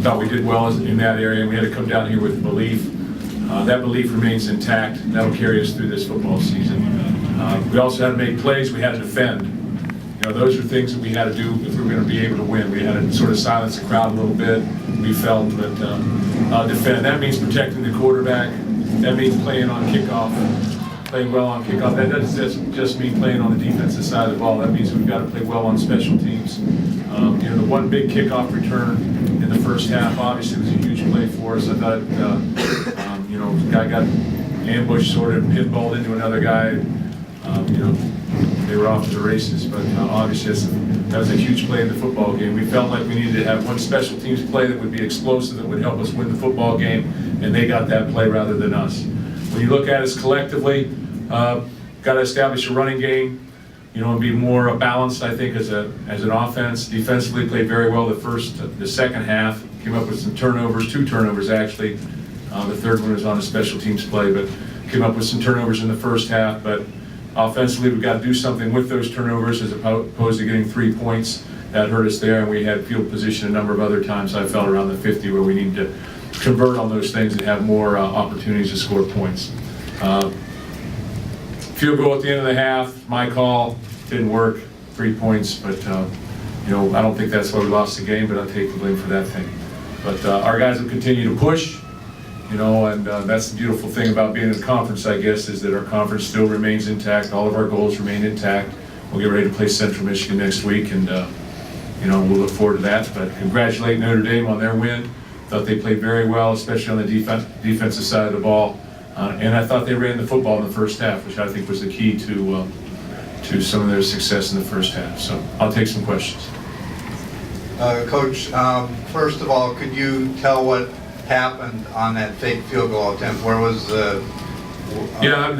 thought we did well in that area, and we had to come down here with belief. That belief remains intact, and that'll carry us through this football season. We also had to make plays, we had to defend. You know, those are things that we had to do if we were going to be able to win. We had to sort of silence the crowd a little bit, we felt, but defend. That means protecting the quarterback. That means playing on kickoff, playing well on kickoff. That doesn't just mean playing on the defensive side of the ball. That means we've got to play well on special teams. You know, the one big kickoff return in the first half obviously was a huge play for us. I thought, you know, the guy got ambushed, sort of pinballed into another guy. You know, they were off to the races, but obviously that was a huge play in the football game. We felt like we needed to have one special teams play that would be explosive, that would help us win the football game, and they got that play rather than us. When you look at us collectively, got to establish a running game, you know, and be more balanced, I think, as an offense. Defensively played very well the second half, came up with some turnovers, 2 turnovers actually. The third one was on a special teams play, but came up with some turnovers in the first half. But offensively, we've got to do something with those turnovers as opposed to getting 3 points. That hurt us there, and we had field position a number of other times, I felt, around the 50, where we need to convert on those things and have more opportunities to score points. Field goal at the end of the half, my call, didn't work, 3 points, but you know, I don't think that's why we lost the game, but I'll take the blame for that thing. But our guys will continue to push, you know, and that's the beautiful thing about being in a conference, I guess, is that our conference still remains intact. All of our goals remain intact. We'll get ready to play Central Michigan next week, and you know, we'll look forward to that. But congratulate Notre Dame on their win. Thought they played very well, especially on the defensive side of the ball. And I thought they ran the football in the first half, which I think was the key to some of their success in the first half. So I'll take some questions. Coach, first of all, could you tell what happened on that fake field goal attempt? Where was the... Yeah,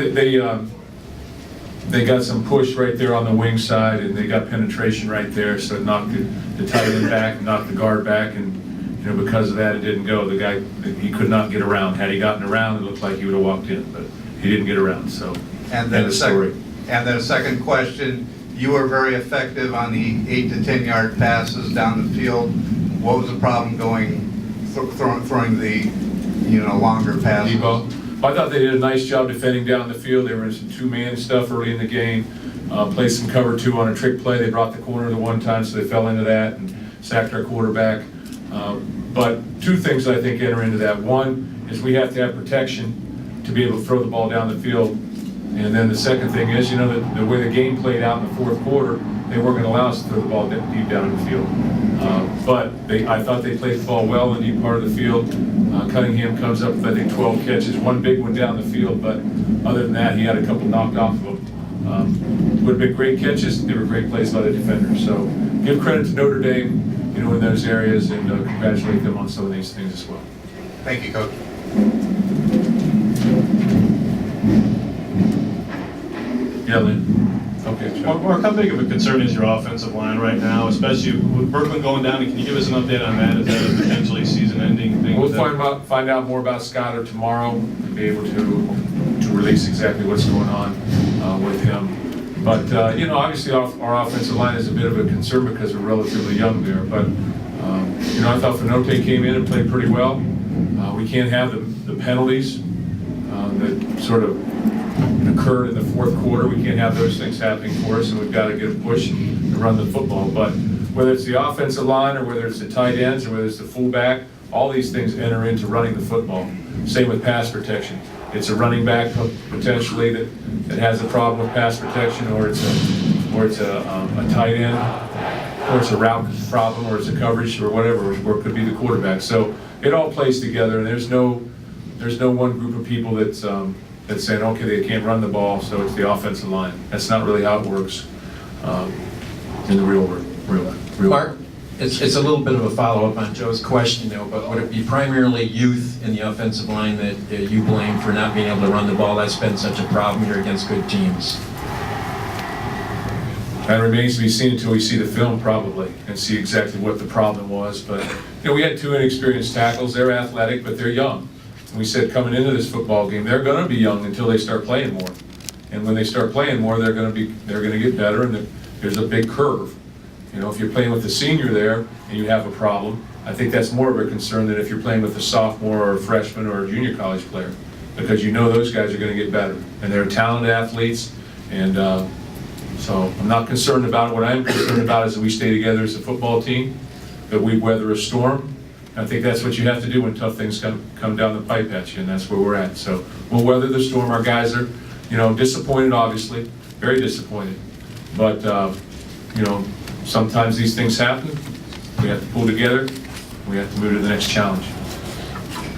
they got some push right there on the wing side, and they got penetration right there, so it knocked the tight end back, knocked the guard back, and you know, because of that, it didn't go. The guy, he could not get around. Had he gotten around, it looked like he would have walked in, but he didn't get around. So, and then a second question. You were very effective on the 8 to 10 yard passes down the field. What was the problem throwing the, you know, longer passes? I thought they did a nice job defending down the field. They were in some 2-man stuff early in the game. Played some cover 2 on a trick play. They brought the corner the one time, so they fell into that and sacked our quarterback. But 2 things I think enter into that. One is we have to have protection to be able to throw the ball down the field. And then the second thing is, you know, the way the game played out in the fourth quarter, they weren't going to allow us to throw the ball deep down in the field. But I thought they played the ball well in the deep part of the field. Cunningham comes up with, I think, 12 catches, 1 big one down the field, but other than that, he had a couple knocked off of him. Would have been great catches. They were great plays by the defenders. So give credit to Notre Dame, you know, in those areas, and congratulate them on some of these things as well. Thank you, Coach. Yeah, Lynn. Okay. Mark, how big of a concern is your offensive line right now, especially with Berkman going down? And can you give us an update on that? Is that a potentially season-ending thing? We'll find out more about Scott tomorrow and be able to release exactly what's going on with him. But you know, obviously our offensive line is a bit of a concern because we're relatively young there. But you know, I thought Notre came in and played pretty well. We can't have the penalties that sort of occurred in the fourth quarter. We can't have those things happening for us, and we've got to get a push and run the football. But whether it's the offensive line or whether it's the tight ends or whether it's the fullback, all these things enter into running the football. Same with pass protection. It's a running back potentially that has a problem with pass protection, or it's a tight end, or it's a route problem, or it's a coverage, or whatever, or it could be the quarterback. So it all plays together, and there's no one group of people that's saying, okay, they can't run the ball, so it's the offensive line. That's not really how it works in the real world. Mark, it's a little bit of a follow-up on Joe's question, though, but would it be primarily youth in the offensive line that you blame for not being able to run the ball? That's been such a problem here against good teams. That remains to be seen until we see the film, probably, and see exactly what the problem was. But you know, we had 2 inexperienced tackles. They're athletic, but they're young. And we said coming into this football game, they're going to be young until they start playing more. And when they start playing more, they're going to get better, and there's a big curve. You know, if you're playing with a senior there and you have a problem, I think that's more of a concern than if you're playing with a sophomore or a freshman or a junior college player, because you know those guys are going to get better, and they're talented athletes, and so I'm not concerned about it. What I'm concerned about is that we stay together as a football team, that we weather a storm. I think that's what you have to do when tough things come down the pipe at you, and that's where we're at. So we'll weather the storm. Our guys are, you know, disappointed, obviously, very disappointed, but you know, sometimes these things happen. We have to pull together. We have to move to the next challenge.